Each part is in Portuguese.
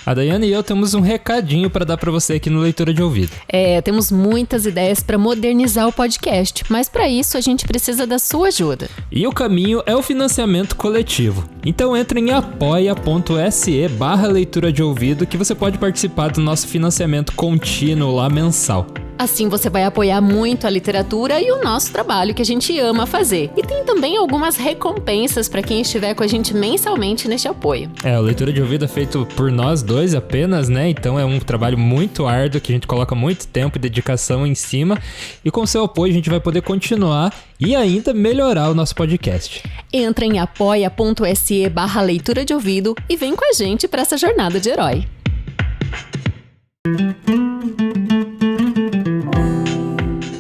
A Daiane e eu temos um recadinho para dar para você aqui no Leitura de Ouvido. Temos muitas ideias para modernizar o podcast, mas para isso a gente precisa da sua ajuda. E o caminho é o financiamento coletivo. Então entre em apoia.se/leitura de ouvido que você pode participar do nosso financiamento contínuo lá mensal. Assim você vai apoiar muito a literatura e o nosso trabalho que a gente ama fazer. E tem também algumas recompensas para quem estiver com a gente mensalmente neste apoio. O Leitura de Ouvido é feito por nós dois apenas, né? Então é um trabalho muito árduo que a gente coloca muito tempo e dedicação em cima. E com seu apoio a gente vai poder continuar e ainda melhorar o nosso podcast. Entra em apoia.se/leitura de ouvido e vem com a gente para essa jornada de herói.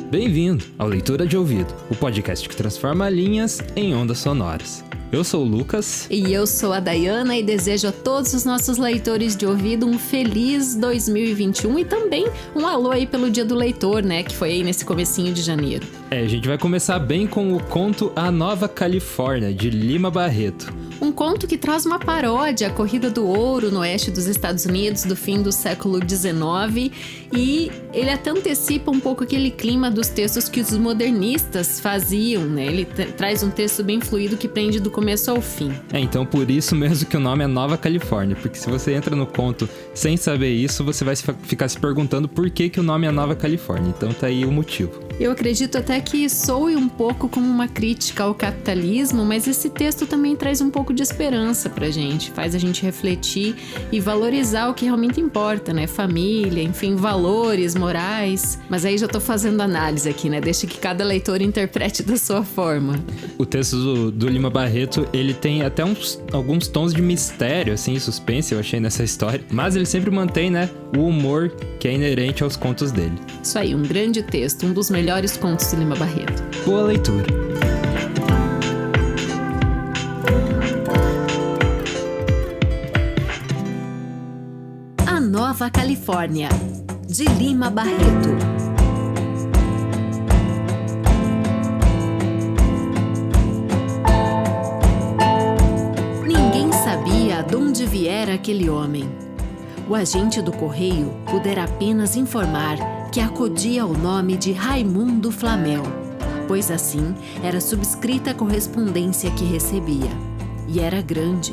Bem-vindo ao Leitura de Ouvido, o podcast que transforma linhas em ondas sonoras. Eu sou o Lucas. E eu sou a Daiana e desejo a todos os nossos leitores de ouvido um feliz 2021 e também um alô aí pelo Dia do Leitor, né, que foi aí nesse comecinho de janeiro. A gente vai começar bem com o conto A Nova Califórnia, de Lima Barreto. Um conto que traz uma paródia à corrida do ouro no oeste dos Estados Unidos do fim do século XIX e ele até antecipa um pouco aquele clima dos textos que os modernistas faziam, né? Ele traz um texto bem fluido que prende do começo ao fim. Então por isso mesmo que o nome é Nova Califórnia, porque se você entra no conto sem saber isso, você vai ficar se perguntando por que o nome é Nova Califórnia. Então tá aí o motivo. Eu acredito até que soe um pouco como uma crítica ao capitalismo, mas esse texto também traz um pouco de esperança pra gente, faz a gente refletir e valorizar o que realmente importa, né? Família, enfim, valores morais. Mas aí já tô fazendo análise aqui, né? Deixa que cada leitor interprete da sua forma. O texto do Lima Barreto, ele tem até alguns tons de mistério, assim, suspense, eu achei nessa história. Mas ele sempre mantém, né, o humor que é inerente aos contos dele. Isso aí, um grande texto, um dos melhores contos do Lima Barreto. Boa leitura. A Nova Califórnia, de Lima Barreto. Ninguém sabia de onde viera aquele homem. O agente do correio pudera apenas informar que acudia ao nome de Raimundo Flamel, pois assim era subscrita a correspondência que recebia. E era grande.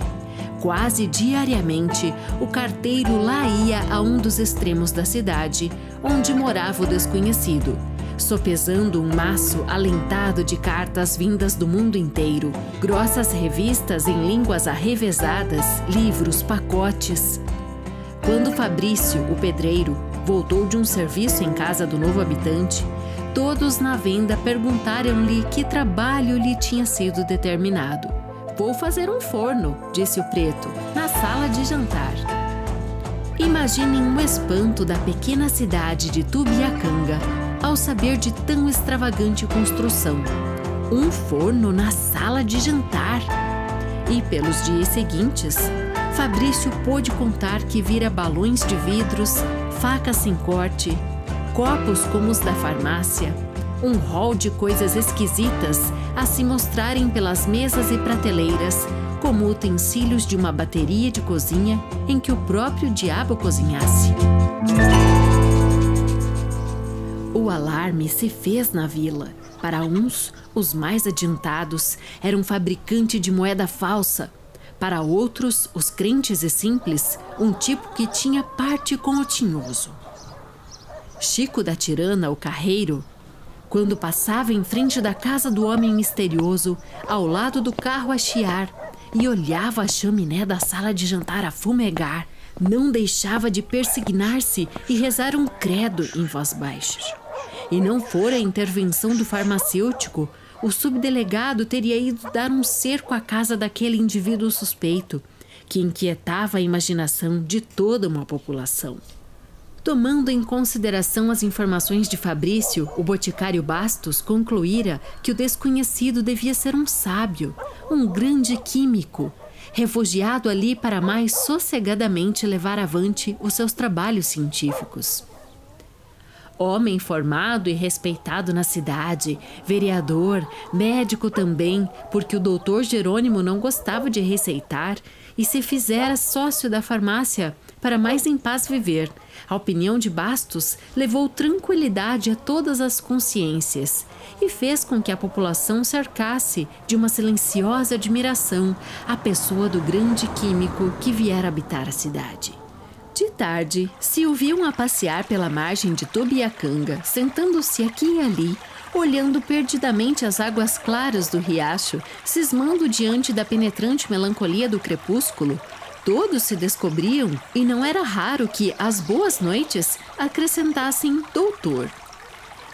Quase diariamente, o carteiro lá ia a um dos extremos da cidade, onde morava o desconhecido, sopesando um maço alentado de cartas vindas do mundo inteiro, grossas revistas em línguas arrevesadas, livros, pacotes. Quando Fabrício, o pedreiro, voltou de um serviço em casa do novo habitante, todos na venda perguntaram-lhe que trabalho lhe tinha sido determinado. "Vou fazer um forno", disse o preto, "na sala de jantar." Imaginem o espanto da pequena cidade de Tubiacanga ao saber de tão extravagante construção. Um forno na sala de jantar! E pelos dias seguintes, Fabrício pôde contar que vira balões de vidros, facas sem corte, copos como os da farmácia, um rol de coisas esquisitas a se mostrarem pelas mesas e prateleiras, como utensílios de uma bateria de cozinha em que o próprio diabo cozinhasse. O alarme se fez na vila. Para uns, os mais adiantados, era um fabricante de moeda falsa. Para outros, os crentes e simples, um tipo que tinha parte com o tinhoso. Chico da Tirana, o carreiro, quando passava em frente da casa do homem misterioso, ao lado do carro a chiar, e olhava a chaminé da sala de jantar a fumegar, não deixava de persignar-se e rezar um credo em voz baixa. E não fora a intervenção do farmacêutico, o subdelegado teria ido dar um cerco à casa daquele indivíduo suspeito, que inquietava a imaginação de toda uma população. Tomando em consideração as informações de Fabrício, o boticário Bastos concluíra que o desconhecido devia ser um sábio, um grande químico, refugiado ali para mais sossegadamente levar avante os seus trabalhos científicos. Homem formado e respeitado na cidade, vereador, médico também, porque o doutor Jerônimo não gostava de receitar e se fizera sócio da farmácia, para mais em paz viver. A opinião de Bastos levou tranquilidade a todas as consciências e fez com que a população cercasse de uma silenciosa admiração a pessoa do grande químico que viera habitar a cidade. De tarde, se o viam a passear pela margem de Tubiacanga, sentando-se aqui e ali, olhando perdidamente as águas claras do riacho, cismando diante da penetrante melancolia do crepúsculo. Todos se descobriam e não era raro que, às boas noites, acrescentassem doutor.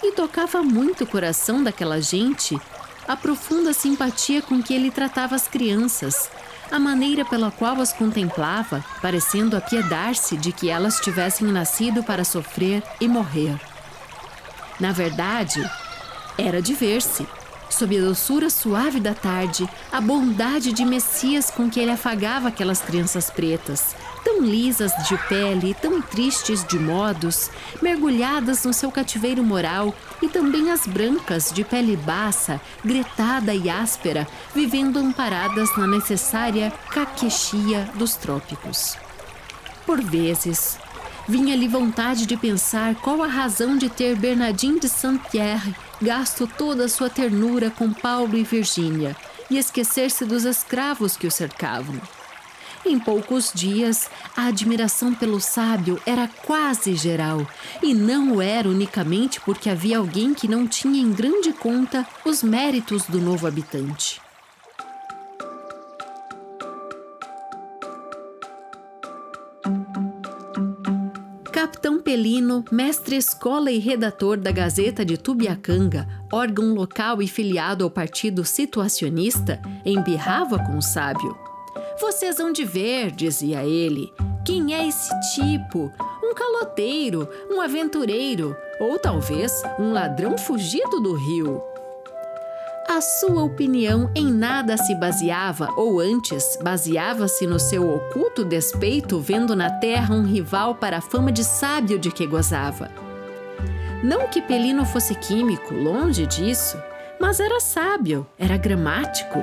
E tocava muito o coração daquela gente a profunda simpatia com que ele tratava as crianças, a maneira pela qual as contemplava, parecendo apiedar-se de que elas tivessem nascido para sofrer e morrer. Na verdade, era de ver-se, sob a doçura suave da tarde, a bondade de Messias com que ele afagava aquelas crianças pretas, tão lisas de pele e tão tristes de modos, mergulhadas no seu cativeiro moral, e também as brancas de pele baça, gretada e áspera, vivendo amparadas na necessária caquexia dos trópicos. Por vezes, vinha-lhe vontade de pensar qual a razão de ter Bernardin de Saint-Pierre gasto toda a sua ternura com Paulo e Virgínia e esquecer-se dos escravos que o cercavam. Em poucos dias, a admiração pelo sábio era quase geral, e não o era unicamente porque havia alguém que não tinha em grande conta os méritos do novo habitante. Capitão Pelino, mestre-escola e redator da Gazeta de Tubiacanga, órgão local e filiado ao partido situacionista, embirrava com o sábio. "Vocês hão de ver", dizia ele, "quem é esse tipo? Um caloteiro, um aventureiro, ou talvez um ladrão fugido do rio." A sua opinião em nada se baseava, ou antes, baseava-se no seu oculto despeito, vendo na terra um rival para a fama de sábio de que gozava. Não que Pelino fosse químico, longe disso, mas era sábio, era gramático.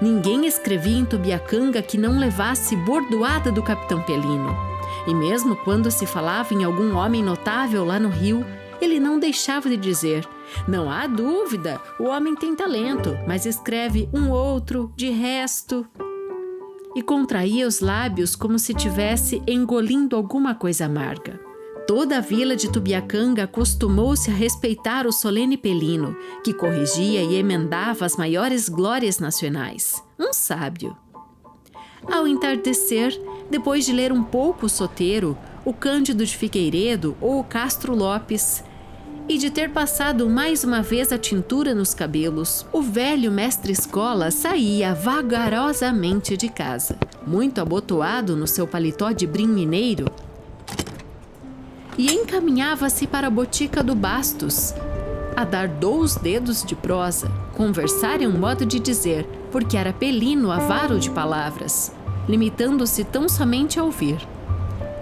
Ninguém escrevia em Tubiacanga que não levasse bordoada do Capitão Pelino. E mesmo quando se falava em algum homem notável lá no Rio, ele não deixava de dizer: "Não há dúvida, o homem tem talento, mas escreve um outro de resto." E contraía os lábios como se tivesse engolindo alguma coisa amarga. Toda a vila de Tubiacanga acostumou-se a respeitar o solene Pelino, que corrigia e emendava as maiores glórias nacionais. Um sábio. Ao entardecer, depois de ler um pouco o Soteiro, o Cândido de Figueiredo ou o Castro Lopes, e de ter passado mais uma vez a tintura nos cabelos, o velho mestre-escola saía vagarosamente de casa, muito abotoado no seu paletó de brim mineiro, e encaminhava-se para a botica do Bastos, a dar 2 dedos de prosa. Conversar é um modo de dizer, porque era Pelino avaro de palavras, limitando-se tão somente a ouvir.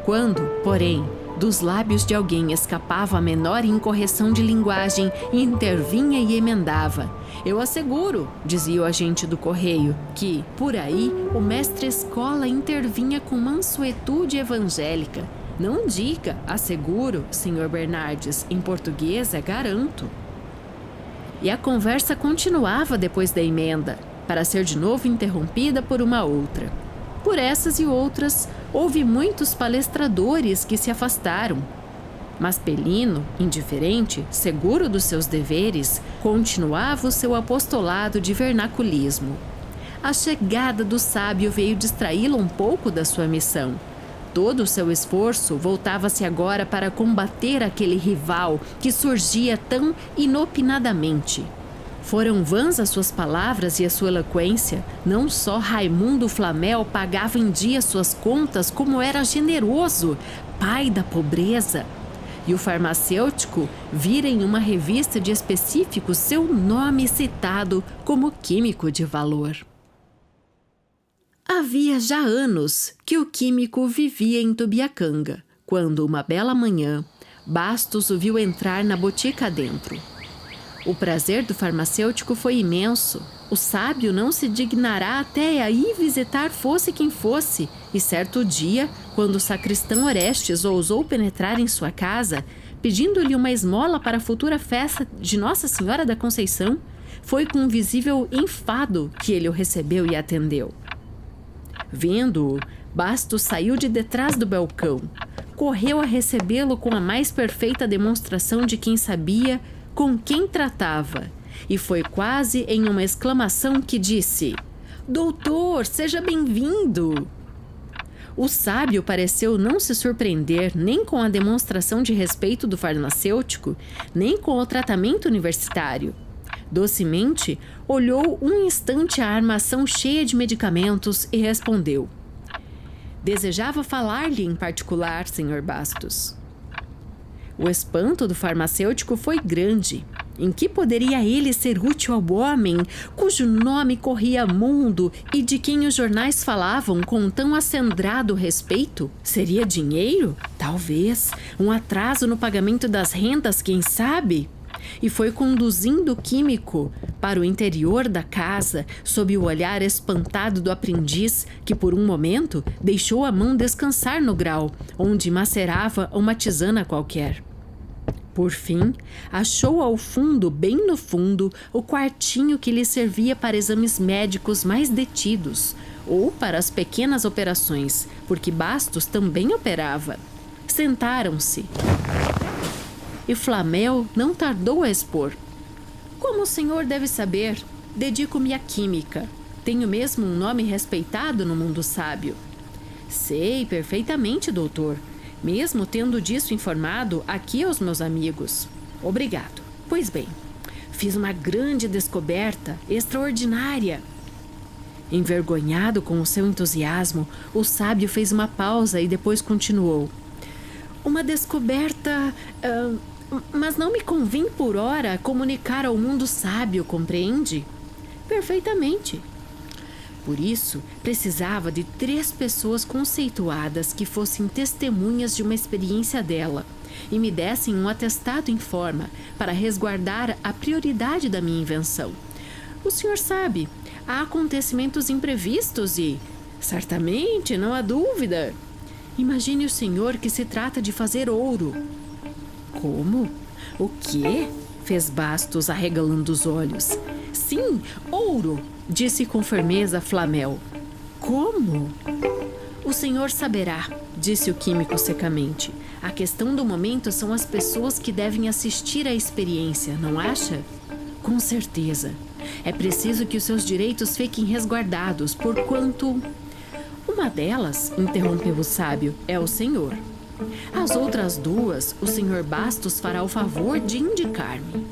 Quando, porém, dos lábios de alguém escapava a menor incorreção de linguagem, intervinha e emendava. "Eu asseguro", dizia o agente do correio, que, por aí, o mestre-escola intervinha com mansuetude evangélica. "Não diga, asseguro, senhor Bernardes, em português é garanto." E a conversa continuava depois da emenda, para ser de novo interrompida por uma outra. Por essas e outras, houve muitos palestradores que se afastaram. Mas Pelino, indiferente, seguro dos seus deveres, continuava o seu apostolado de vernaculismo. A chegada do sábio veio distraí-lo um pouco da sua missão. Todo o seu esforço voltava-se agora para combater aquele rival que surgia tão inopinadamente. Foram vãs as suas palavras e a sua eloquência. Não só Raimundo Flamel pagava em dia suas contas, como era generoso, pai da pobreza. E o farmacêutico vira em uma revista de específico seu nome citado como químico de valor. Havia já anos que o químico vivia em Tubiacanga, quando, uma bela manhã, Bastos o viu entrar na botica dentro. O prazer do farmacêutico foi imenso. O sábio não se dignará até aí visitar fosse quem fosse. E certo dia, quando o sacristão Orestes ousou penetrar em sua casa, pedindo-lhe uma esmola para a futura festa de Nossa Senhora da Conceição, foi com um visível enfado que ele o recebeu e atendeu. Vendo-o, Bastos saiu de detrás do balcão, correu a recebê-lo com a mais perfeita demonstração de quem sabia com quem tratava, e foi quase em uma exclamação que disse: "Doutor, seja bem-vindo!" O sábio pareceu não se surpreender nem com a demonstração de respeito do farmacêutico, nem com o tratamento universitário. Docemente, olhou um instante a armação cheia de medicamentos e respondeu: "Desejava falar-lhe em particular, Sr. Bastos." O espanto do farmacêutico foi grande. Em que poderia ele ser útil ao homem cujo nome corria mundo e de quem os jornais falavam com tão acendrado respeito? Seria dinheiro? Talvez. Um atraso no pagamento das rendas, quem sabe? E foi conduzindo o químico para o interior da casa, sob o olhar espantado do aprendiz, que por um momento deixou a mão descansar no grau, onde macerava uma tisana qualquer. Por fim, achou ao fundo, bem no fundo, o quartinho que lhe servia para exames médicos mais detidos, ou para as pequenas operações, porque Bastos também operava. Sentaram-se. E Flamel não tardou a expor. "Como o senhor deve saber, dedico-me à química. Tenho mesmo um nome respeitado no mundo sábio." "Sei perfeitamente, doutor, mesmo tendo disso informado aqui aos meus amigos." "Obrigado. Pois bem, fiz uma grande descoberta, extraordinária." Envergonhado com o seu entusiasmo, o sábio fez uma pausa e depois continuou: "Uma descoberta... mas não me convém por ora comunicar ao mundo sábio, compreende?" "Perfeitamente." Por isso, precisava de 3 pessoas conceituadas que fossem testemunhas de uma experiência dela e me dessem um atestado em forma para resguardar a prioridade da minha invenção. O senhor sabe, há acontecimentos imprevistos e... Certamente, não há dúvida. Imagine o senhor que se trata de fazer ouro. "Como? O quê?" fez Bastos, arregalando os olhos. "Sim, ouro!" disse com firmeza Flamel. "Como?" "O senhor saberá", disse o químico secamente. "A questão do momento são as pessoas que devem assistir à experiência, não acha?" "Com certeza. É preciso que os seus direitos fiquem resguardados, porquanto..." "Uma delas", interrompeu o sábio, "é o senhor. As outras 2, o senhor Bastos fará o favor de indicar-me."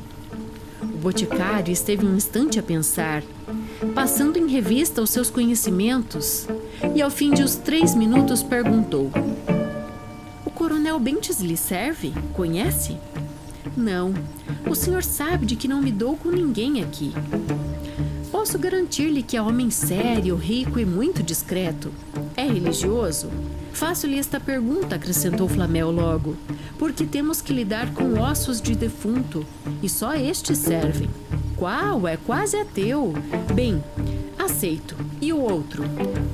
O boticário esteve um instante a pensar, passando em revista os seus conhecimentos, e ao fim de uns 3 minutos perguntou: "O coronel Bentes lhe serve? Conhece?" "Não. O senhor sabe de que não me dou com ninguém aqui." "Posso garantir-lhe que é homem sério, rico e muito discreto." "É religioso?" "Faço-lhe esta pergunta", acrescentou Flamel logo, "porque temos que lidar com ossos de defunto, e só estes servem." "Qual? É quase ateu." "Bem, aceito. E o outro?"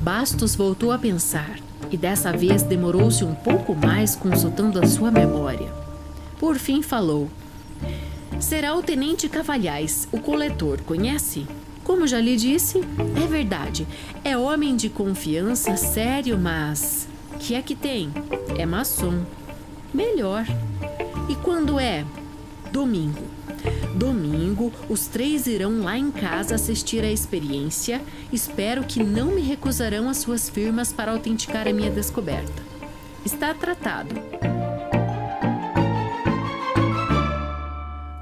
Bastos voltou a pensar, e dessa vez demorou-se um pouco mais consultando a sua memória. Por fim falou: "Será o tenente Cavalhais, o coletor, conhece?" "Como já lhe disse, é verdade. É homem de confiança, sério, mas... que é que tem?" "É maçom." "Melhor. E quando é?" "Domingo. Domingo, os 3 irão lá em casa assistir à experiência. Espero que não me recusarão as suas firmas para autenticar a minha descoberta." "Está tratado."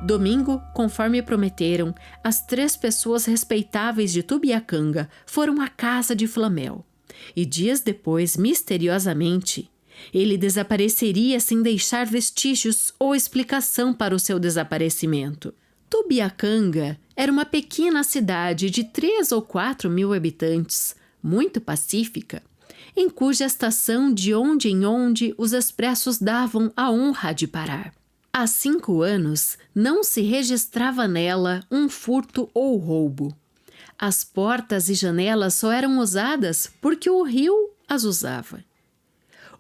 Domingo, conforme prometeram, as 3 pessoas respeitáveis de Tubiacanga foram à casa de Flamel. E dias depois, misteriosamente, ele desapareceria sem deixar vestígios ou explicação para o seu desaparecimento. Tubiacanga era uma pequena cidade de 3 ou 4 mil habitantes, muito pacífica, em cuja estação de onde em onde os expressos davam a honra de parar. Há 5 anos não se registrava nela um furto ou roubo. As portas e janelas só eram usadas porque o rio as usava.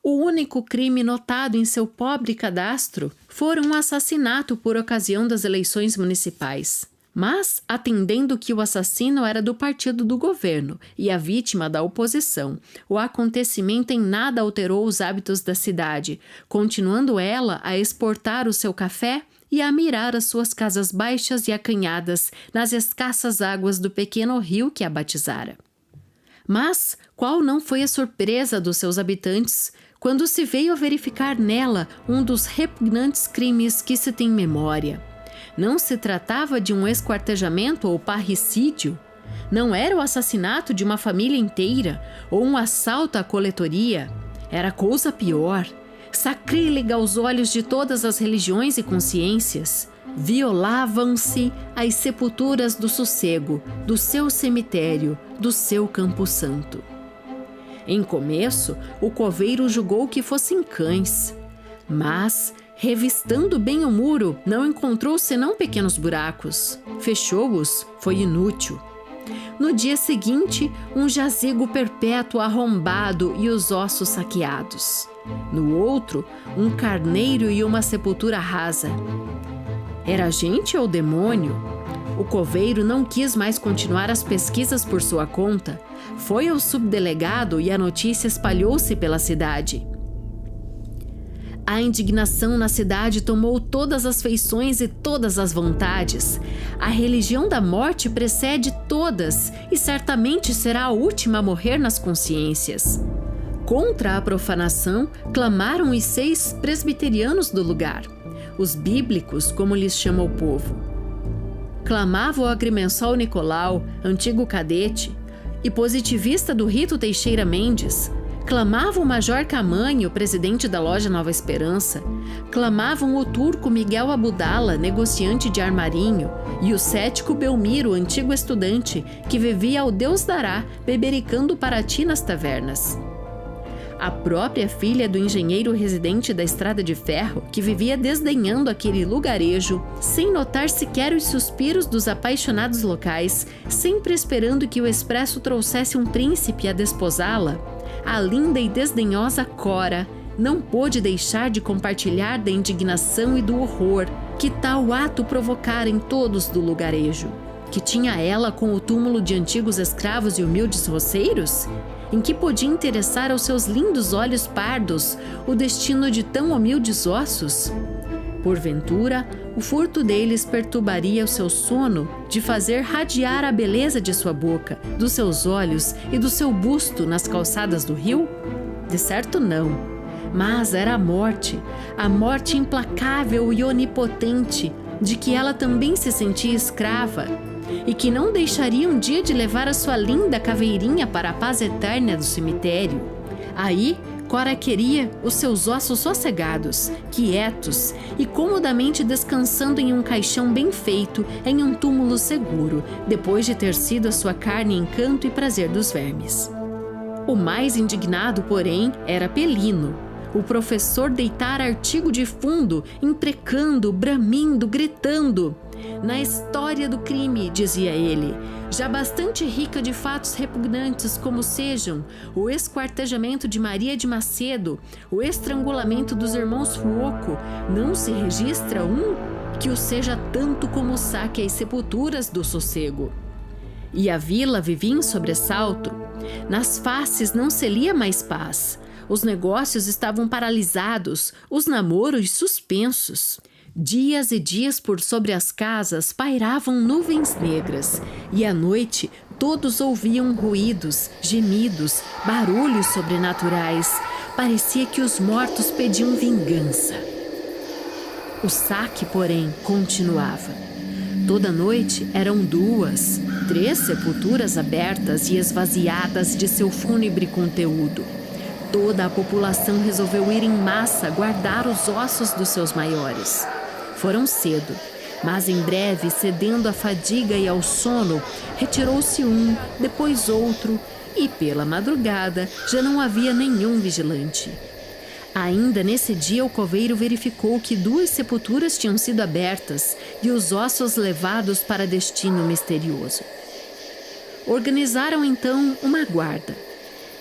O único crime notado em seu pobre cadastro fora um assassinato por ocasião das eleições municipais. Mas, atendendo que o assassino era do partido do governo e a vítima da oposição, o acontecimento em nada alterou os hábitos da cidade, continuando ela a exportar o seu café e a mirar as suas casas baixas e acanhadas nas escassas águas do pequeno rio que a batizara. Mas qual não foi a surpresa dos seus habitantes quando se veio a verificar nela um dos repugnantes crimes que se tem memória? Não se tratava de um esquartejamento ou parricídio. Não era o assassinato de uma família inteira ou um assalto à coletoria. Era coisa pior, sacrílega aos olhos de todas as religiões e consciências. Violavam-se as sepulturas do sossego, do seu cemitério, do seu campo santo. Em começo, o coveiro julgou que fossem cães, mas, revistando bem o muro, não encontrou senão pequenos buracos. Fechou-os, foi inútil. No dia seguinte, um jazigo perpétuo arrombado e os ossos saqueados. No outro, um carneiro e uma sepultura rasa. Era gente ou demônio? O coveiro não quis mais continuar as pesquisas por sua conta. Foi ao subdelegado e a notícia espalhou-se pela cidade. A indignação na cidade tomou todas as feições e todas as vontades. A religião da morte precede todas e certamente será a última a morrer nas consciências. Contra a profanação, clamaram os 6 presbiterianos do lugar, os bíblicos, como lhes chama o povo. Clamava o agrimensor Nicolau, antigo cadete, e positivista do rito Teixeira Mendes. Clamavam o Major Camanho, presidente da loja Nova Esperança. Clamavam o turco Miguel Abudala, negociante de armarinho, e o cético Belmiro, antigo estudante, que vivia ao Deus dará, bebericando Paraty nas tavernas. A própria filha do engenheiro residente da Estrada de Ferro, que vivia desdenhando aquele lugarejo, sem notar sequer os suspiros dos apaixonados locais, sempre esperando que o expresso trouxesse um príncipe a desposá-la, a linda e desdenhosa Cora não pôde deixar de compartilhar da indignação e do horror que tal ato provocara em todos do lugarejo. Que tinha ela com o túmulo de antigos escravos e humildes roceiros? Em que podia interessar aos seus lindos olhos pardos o destino de tão humildes ossos? Porventura, o furto deles perturbaria o seu sono de fazer radiar a beleza de sua boca, dos seus olhos e do seu busto nas calçadas do rio? De certo não, mas era a morte implacável e onipotente, de que ela também se sentia escrava, e que não deixaria um dia de levar a sua linda caveirinha para a paz eterna do cemitério. Aí, Cora queria os seus ossos sossegados, quietos e comodamente descansando em um caixão bem feito, em um túmulo seguro, depois de ter sido a sua carne encanto e prazer dos vermes. O mais indignado, porém, era Pelino. O professor deitara artigo de fundo, imprecando, bramindo, gritando. Na história do crime, dizia ele, já bastante rica de fatos repugnantes como sejam o esquartejamento de Maria de Macedo, o estrangulamento dos irmãos Fuoco, não se registra um que o seja tanto como o saque às sepulturas do sossego. E a vila vivia em sobressalto. Nas faces não se lia mais paz. Os negócios estavam paralisados, os namoros suspensos. Dias e dias por sobre as casas pairavam nuvens negras, e à noite todos ouviam ruídos, gemidos, barulhos sobrenaturais. Parecia que os mortos pediam vingança. O saque, porém, continuava. Toda noite eram 2, 3 sepulturas abertas e esvaziadas de seu fúnebre conteúdo. Toda a população resolveu ir em massa guardar os ossos dos seus maiores. Foram cedo, mas em breve, cedendo à fadiga e ao sono, retirou-se um, depois outro, e pela madrugada já não havia nenhum vigilante. Ainda nesse dia o coveiro verificou que 2 sepulturas tinham sido abertas e os ossos levados para destino misterioso. Organizaram então uma guarda.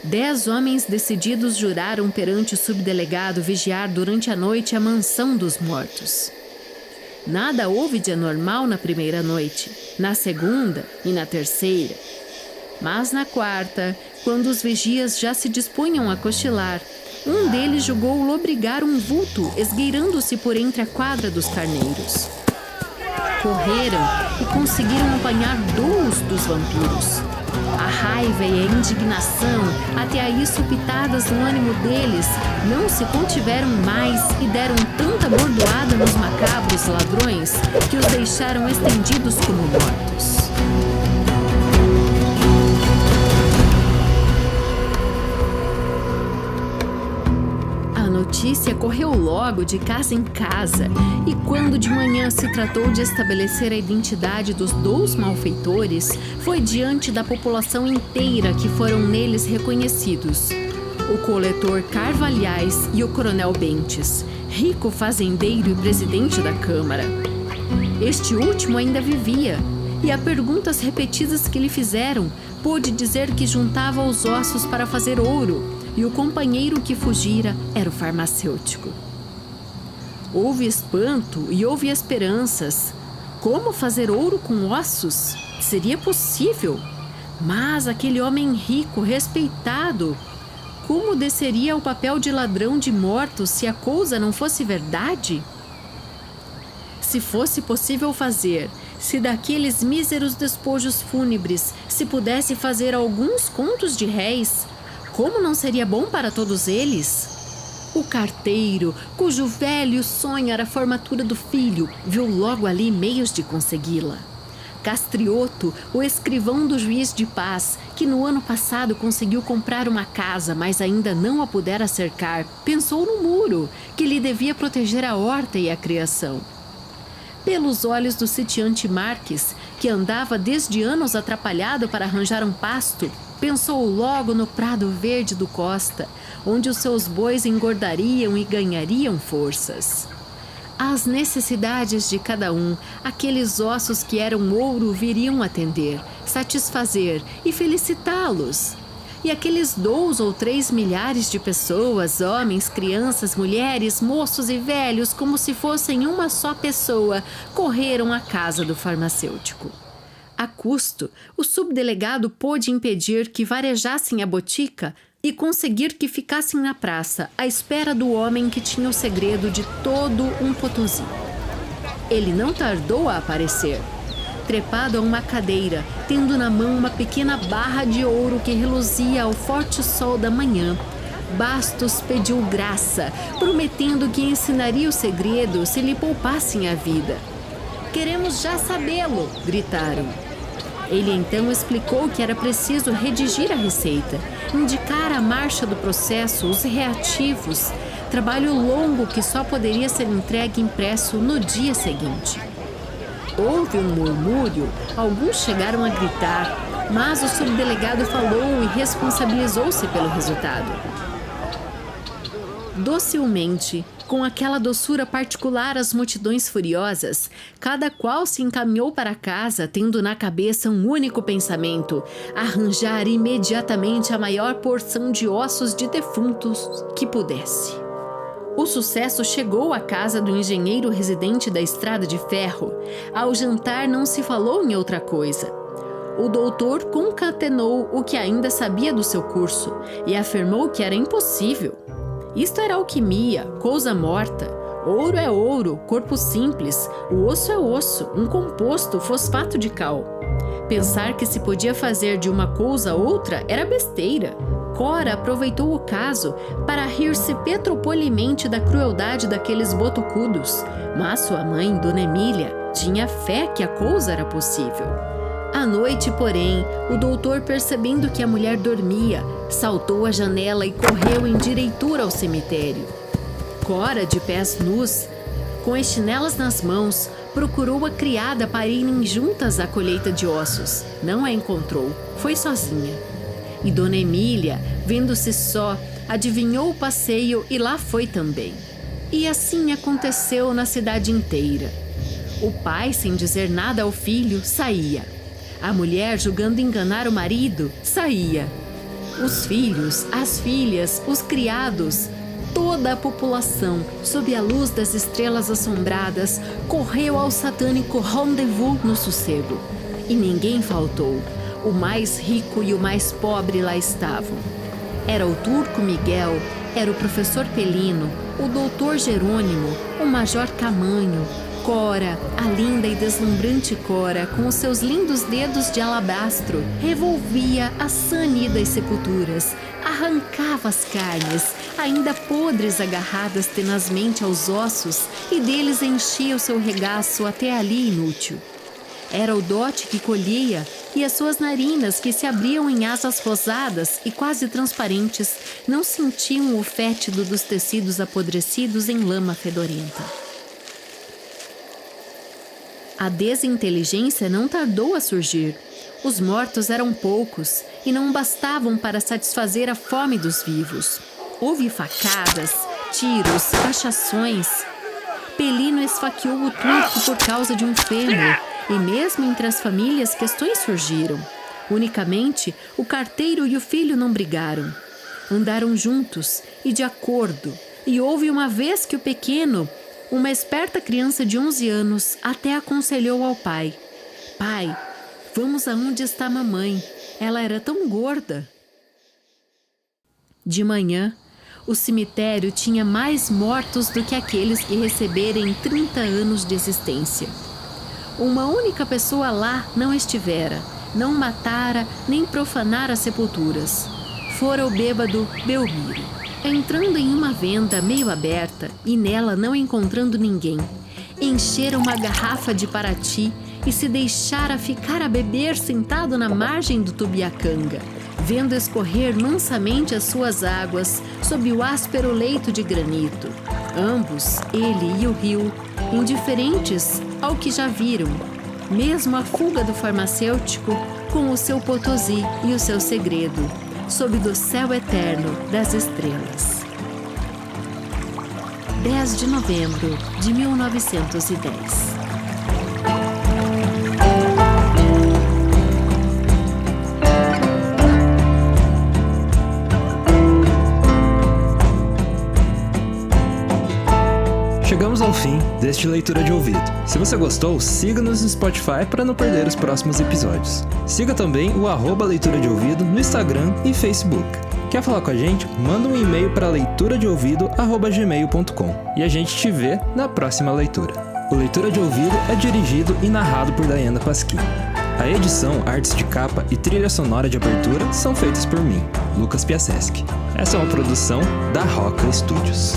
10 homens decididos juraram perante o subdelegado vigiar durante a noite a mansão dos mortos. Nada houve de anormal na primeira noite, na segunda e na terceira. Mas na quarta, quando os vigias já se dispunham a cochilar, um deles julgou lobrigar um vulto esgueirando-se por entre a quadra dos carneiros. Correram e conseguiram apanhar 2 dos vampiros. A raiva e a indignação, até aí supitadas no ânimo deles, não se contiveram mais e deram tanta bordoada nos macabros ladrões que os deixaram estendidos como mortos. A notícia correu logo de casa em casa, e quando de manhã se tratou de estabelecer a identidade dos 2 malfeitores, foi diante da população inteira que foram neles reconhecidos: o coletor Carvalhais e o coronel Bentes, rico fazendeiro e presidente da Câmara. Este último ainda vivia, e a perguntas repetidas que lhe fizeram, pôde dizer que juntava os ossos para fazer ouro, e o companheiro que fugira era o farmacêutico. Houve espanto e houve esperanças. Como fazer ouro com ossos? Seria possível. Mas aquele homem rico, respeitado, como desceria ao papel de ladrão de mortos se a coisa não fosse verdade? Se fosse possível fazer, se daqueles míseros despojos fúnebres se pudesse fazer alguns contos de réis, como não seria bom para todos eles? O carteiro, cujo velho sonho era a formatura do filho, viu logo ali meios de consegui-la. Castrioto, o escrivão do juiz de paz, que no ano passado conseguiu comprar uma casa, mas ainda não a pudera cercar, pensou no muro, que lhe devia proteger a horta e a criação. Pelos olhos do sitiante Marques, que andava desde anos atrapalhado para arranjar um pasto, pensou logo no prado verde do Costa, onde os seus bois engordariam e ganhariam forças. Às necessidades de cada um, aqueles ossos que eram ouro viriam atender, satisfazer e felicitá-los. E aqueles 2 ou 3 milhares de pessoas, homens, crianças, mulheres, moços e velhos, como se fossem uma só pessoa, correram à casa do farmacêutico. A custo, o subdelegado pôde impedir que varejassem a botica e conseguir que ficassem na praça, à espera do homem que tinha o segredo de todo um Potosí. Ele não tardou a aparecer. Trepado a uma cadeira, tendo na mão uma pequena barra de ouro que reluzia ao forte sol da manhã, Bastos pediu graça, prometendo que ensinaria o segredo se lhe poupassem a vida. "Queremos já sabê-lo!" gritaram. Ele então explicou que era preciso redigir a receita, indicar a marcha do processo, os reativos, trabalho longo que só poderia ser entregue impresso no dia seguinte. Houve um murmúrio, alguns chegaram a gritar, mas o subdelegado falou e responsabilizou-se pelo resultado. Docilmente, com aquela doçura particular às multidões furiosas, cada qual se encaminhou para casa, tendo na cabeça um único pensamento: arranjar imediatamente a maior porção de ossos de defuntos que pudesse. O sucesso chegou à casa do engenheiro residente da Estrada de Ferro. Ao jantar não se falou em outra coisa. O doutor concatenou o que ainda sabia do seu curso e afirmou que era impossível. Isto era alquimia, coisa morta. Ouro é ouro, corpo simples, o osso é osso, um composto, fosfato de cal. Pensar que se podia fazer de uma coisa outra era besteira. Cora aproveitou o caso para rir-se petropolimente da crueldade daqueles botucudos, mas sua mãe, Dona Emília, tinha fé que a coisa era possível. À noite, porém, o doutor, percebendo que a mulher dormia, saltou à janela e correu em direitura ao cemitério. Cora, de pés nus, com as chinelas nas mãos, procurou a criada para irem juntas à colheita de ossos. Não a encontrou, foi sozinha. E Dona Emília, vendo-se só, adivinhou o passeio e lá foi também. E assim aconteceu na cidade inteira. O pai, sem dizer nada ao filho, saía. A mulher, julgando enganar o marido, saía. Os filhos, as filhas, os criados, toda a população, sob a luz das estrelas assombradas, correu ao satânico rendezvous no sossego. E ninguém faltou. O mais rico e o mais pobre lá estavam. Era o turco Miguel, era o professor Pelino, o doutor Jerônimo, o major Camanho, Cora, a linda e deslumbrante Cora, com os seus lindos dedos de alabastro, revolvia as sanidas sepulturas, arrancava as carnes, ainda podres agarradas tenazmente aos ossos, e deles enchia o seu regaço até ali inútil. Era o dote que colhia e as suas narinas, que se abriam em asas rosadas e quase transparentes, não sentiam o fétido dos tecidos apodrecidos em lama fedorenta. A desinteligência não tardou a surgir. Os mortos eram poucos e não bastavam para satisfazer a fome dos vivos. Houve facadas, tiros, cachações. Pelino esfaqueou o turco por causa de um fêmur, e mesmo entre as famílias questões surgiram. Unicamente, o carteiro e o filho não brigaram. Andaram juntos e de acordo, e houve uma vez que o pequeno, uma esperta criança de 11 anos, até aconselhou ao pai: "Pai, vamos aonde está a mamãe. Ela era tão gorda." De manhã, o cemitério tinha mais mortos do que aqueles que receberem 30 anos de existência. Uma única pessoa lá não estivera, não matara nem profanara as sepulturas. Fora o bêbado Belmiro. Entrando em uma venda meio aberta e nela não encontrando ninguém, enchera uma garrafa de Paraty e se deixara ficar a beber sentado na margem do Tubiacanga, vendo escorrer mansamente as suas águas sob o áspero leito de granito. Ambos, ele e o rio, indiferentes ao que já viram, mesmo a fuga do farmacêutico com o seu Potosí e o seu segredo, sob do céu eterno das estrelas. 10 de novembro de 1910. Chegamos ao fim deste Leitura de Ouvido. Se você gostou, siga-nos no Spotify para não perder os próximos episódios. Siga também o @Leitura de Ouvido no Instagram e Facebook. Quer falar com a gente? Manda um e-mail para leituradeouvido@gmail.com e a gente te vê na próxima leitura. O Leitura de Ouvido é dirigido e narrado por Daiana Pasquim. A edição, artes de capa e trilha sonora de abertura são feitas por mim, Lucas Piaseschi. Essa é uma produção da Roca Studios.